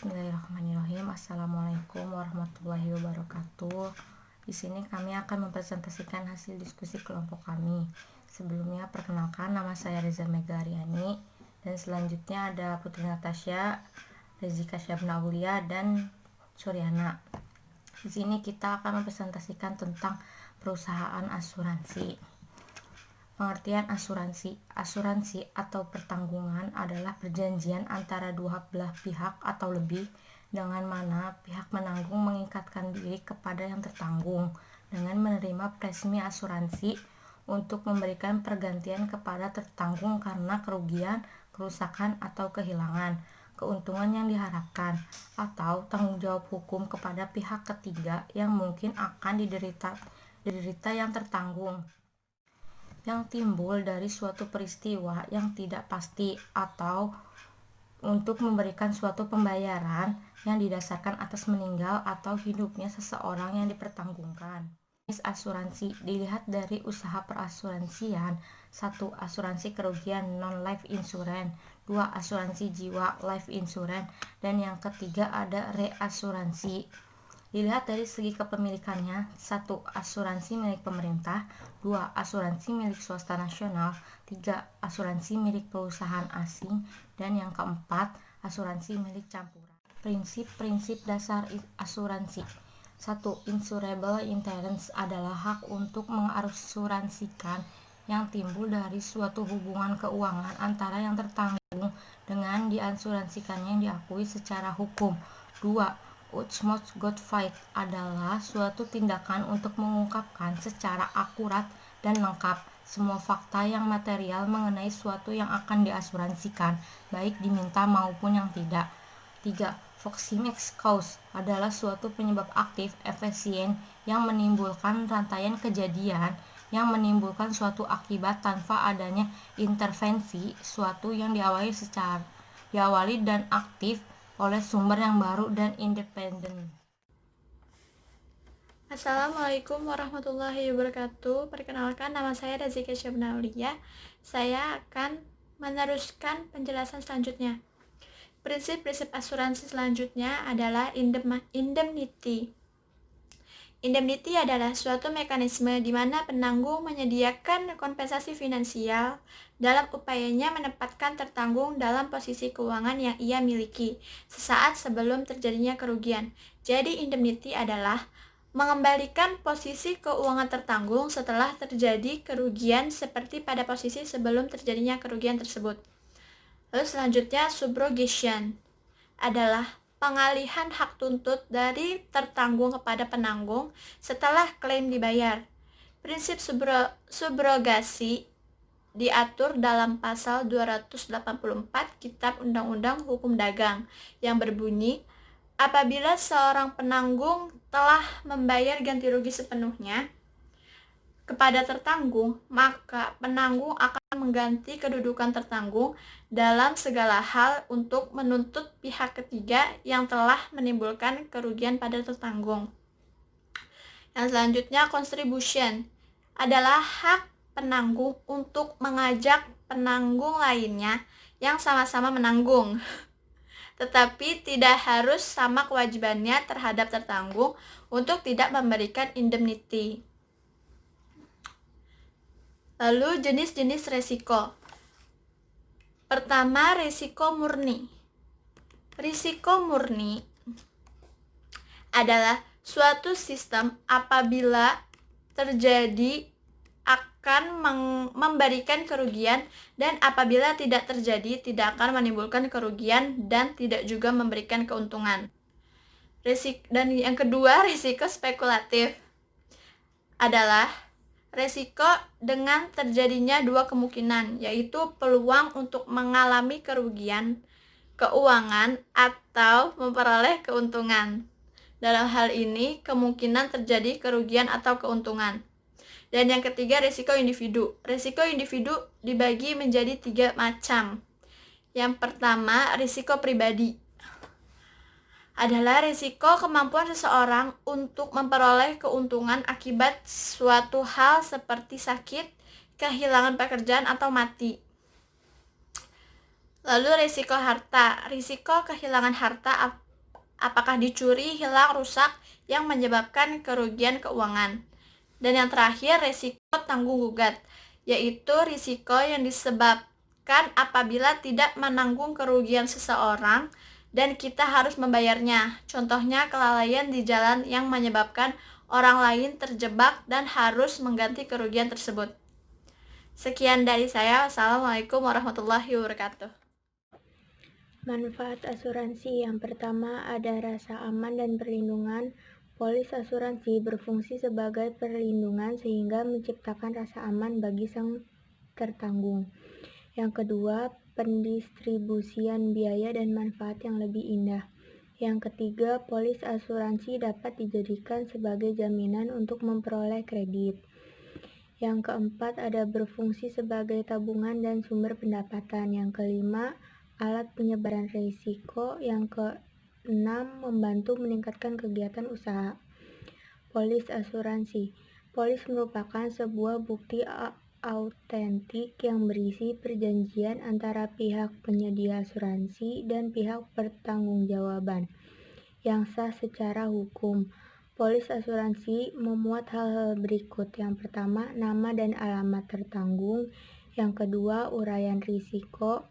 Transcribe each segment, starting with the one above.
Bismillahirrahmanirrahim. Assalamualaikum warahmatullahi wabarakatuh. Di sini kami akan mempresentasikan hasil diskusi kelompok kami. Sebelumnya perkenalkan, nama saya Reza Megariani, dan selanjutnya ada Putri Natasha, Rezika Syabna Aulia, dan Suryana. Di sini kita akan mempresentasikan tentang perusahaan asuransi. Pengertian asuransi. Asuransi atau pertanggungan adalah perjanjian antara dua belah pihak atau lebih, dengan mana pihak menanggung mengikatkan diri kepada yang tertanggung dengan menerima premi asuransi untuk memberikan pergantian kepada tertanggung karena kerugian, kerusakan, atau kehilangan, keuntungan yang diharapkan, atau tanggung jawab hukum kepada pihak ketiga yang mungkin akan diderita yang tertanggung, yang timbul dari suatu peristiwa yang tidak pasti, atau untuk memberikan suatu pembayaran yang didasarkan atas meninggal atau hidupnya seseorang yang dipertanggungkan. Jenis asuransi dilihat dari usaha perasuransian. 1. Asuransi kerugian non-life insurance. 2. Asuransi jiwa life insurance. Dan yang ketiga ada reasuransi. Dilihat dari segi kepemilikannya. 1. Asuransi milik pemerintah. 2. Asuransi milik swasta nasional. 3. Asuransi milik perusahaan asing. Dan yang keempat, asuransi milik campuran. Prinsip-prinsip dasar asuransi. 1. Insurable insurance adalah hak untuk mengasuransikan yang timbul dari suatu hubungan keuangan antara yang tertanggung dengan diasuransikannya yang diakui secara hukum. 2. Utmost good faith adalah suatu tindakan untuk mengungkapkan secara akurat dan lengkap semua fakta yang material mengenai suatu yang akan diasuransikan, baik diminta maupun yang tidak. 3. Proximate cause adalah suatu penyebab aktif efisien yang menimbulkan rantaian kejadian yang menimbulkan suatu akibat tanpa adanya intervensi, suatu yang diawali dan aktif oleh sumber yang baru dan independen. Assalamualaikum warahmatullahi wabarakatuh. Perkenalkan, nama saya Rezika Syabna Aulia. Saya akan meneruskan penjelasan selanjutnya. Prinsip-prinsip asuransi selanjutnya adalah indemnity. Indemnity adalah suatu mekanisme di mana penanggung menyediakan kompensasi finansial dalam upayanya menempatkan tertanggung dalam posisi keuangan yang ia miliki sesaat sebelum terjadinya kerugian. Jadi indemnity adalah mengembalikan posisi keuangan tertanggung setelah terjadi kerugian seperti pada posisi sebelum terjadinya kerugian tersebut. Lalu selanjutnya, subrogation adalah pengalihan hak tuntut dari tertanggung kepada penanggung setelah klaim dibayar. Prinsip subrogasi diatur dalam pasal 284 Kitab Undang-Undang Hukum Dagang yang berbunyi, apabila seorang penanggung telah membayar ganti rugi sepenuhnya kepada tertanggung, maka penanggung akan mengganti kedudukan tertanggung dalam segala hal untuk menuntut pihak ketiga yang telah menimbulkan kerugian pada tertanggung. Yang selanjutnya, contribution adalah hak penanggung untuk mengajak penanggung lainnya yang sama-sama menanggung, tetapi tidak harus sama kewajibannya terhadap tertanggung untuk tidak memberikan indemnity. Lalu jenis-jenis resiko. Pertama, risiko murni. Risiko murni adalah suatu sistem apabila terjadi akan memberikan kerugian, dan apabila tidak terjadi tidak akan menimbulkan kerugian dan tidak juga memberikan keuntungan. Dan yang kedua, risiko spekulatif adalah resiko dengan terjadinya dua kemungkinan, yaitu peluang untuk mengalami kerugian keuangan atau memperoleh keuntungan. Dalam hal ini, kemungkinan terjadi kerugian atau keuntungan. Dan yang ketiga, risiko individu. Risiko individu dibagi menjadi 3 macam. Yang pertama, risiko pribadi adalah risiko kemampuan seseorang untuk memperoleh keuntungan akibat suatu hal seperti sakit, kehilangan pekerjaan, atau mati. Lalu risiko harta. Risiko kehilangan harta apakah dicuri, hilang, rusak yang menyebabkan kerugian keuangan. Dan yang terakhir, risiko tanggung gugat, yaitu risiko yang disebabkan apabila tidak menanggung kerugian seseorang dan kita harus membayarnya. Contohnya kelalaian di jalan yang menyebabkan orang lain terjebak dan harus mengganti kerugian tersebut. Sekian dari saya. Wassalamualaikum warahmatullahi wabarakatuh. Manfaat asuransi yang pertama ada rasa aman dan perlindungan. Polis asuransi berfungsi sebagai perlindungan sehingga menciptakan rasa aman bagi sang tertanggung. Yang kedua, pendistribusian biaya dan manfaat yang lebih indah. Yang ketiga, polis asuransi dapat dijadikan sebagai jaminan untuk memperoleh kredit. Yang keempat, ada berfungsi sebagai tabungan dan sumber pendapatan. Yang kelima, alat penyebaran risiko. Yang keenam, membantu meningkatkan kegiatan usaha. Polis asuransi. Polis merupakan sebuah bukti autentik yang berisi perjanjian antara pihak penyedia asuransi dan pihak pertanggungjawaban yang sah secara hukum. Polis asuransi memuat hal-hal berikut. Yang pertama, nama dan alamat tertanggung. Yang kedua, uraian risiko.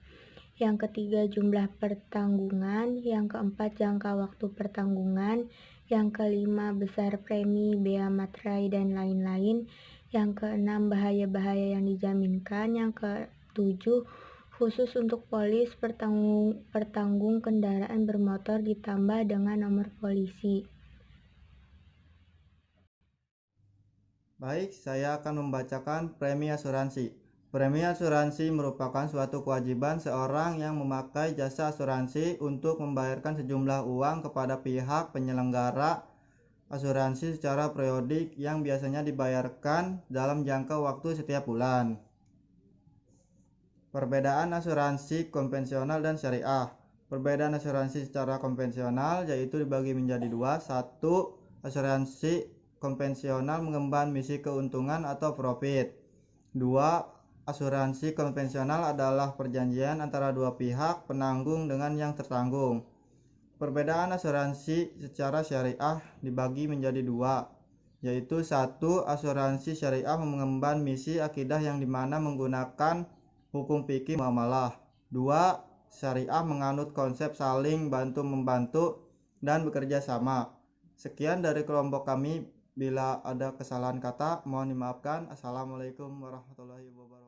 Yang ketiga, jumlah pertanggungan. Yang keempat, jangka waktu pertanggungan. Yang kelima, besar premi, bea materai, dan lain-lain. Yang keenam, bahaya-bahaya yang dijaminkan. Yang ketujuh, khusus untuk polis pertanggung kendaraan bermotor ditambah dengan nomor polisi. Baik, saya akan membacakan premi asuransi. Premi asuransi merupakan suatu kewajiban seorang yang memakai jasa asuransi untuk membayarkan sejumlah uang kepada pihak penyelenggara asuransi secara periodik yang biasanya dibayarkan dalam jangka waktu setiap bulan. Perbedaan asuransi konvensional dan syariah. Perbedaan asuransi secara konvensional yaitu dibagi menjadi dua. Satu, asuransi konvensional mengemban misi keuntungan atau profit. Dua, asuransi konvensional adalah perjanjian antara dua pihak penanggung dengan yang tertanggung. Perbedaan asuransi secara syariah dibagi menjadi dua, yaitu satu, asuransi syariah mengemban misi akidah yang dimana menggunakan hukum fikih muamalah. Dua, syariah menganut konsep saling bantu-membantu dan bekerja sama. Sekian dari kelompok kami. Bila ada kesalahan kata, mohon dimaafkan. Assalamualaikum warahmatullahi wabarakatuh.